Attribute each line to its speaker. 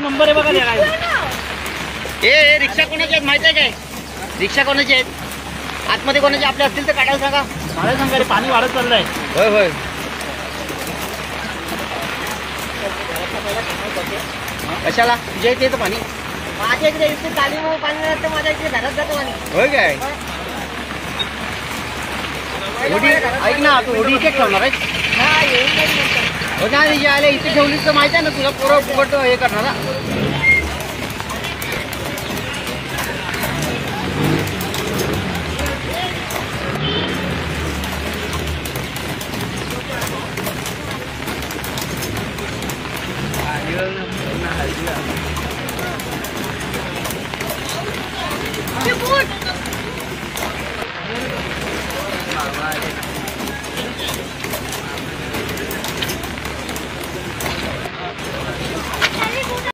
Speaker 1: Number आहे बघा त्या गाडी.
Speaker 2: ए रिक्षा कोणाची आहेत माहिती आहे काय? रिक्षा कोणाची आहेत? आतमध्ये कोणाचे आपले असतील तर काढायला सांगा.
Speaker 1: मला सांगा रे, पाणी वाढत चाललंय.
Speaker 2: होय होय. कशाला तुझ्या इथे येतं पाणी?
Speaker 3: माझ्या इकडे इथे चालीमुळे पाणी राहतं, माझ्या इकडे घरात जातं पाणी.
Speaker 2: होय काय? होडी ऐक ना, तू होडी इथे ठेवणार आहे?
Speaker 3: हा येऊन जाईल नंतर.
Speaker 2: हो ना, तिच्या आल्या इथे ठेवली तर माहिती आहे ना तुला, पोरं फुकट हे करणार.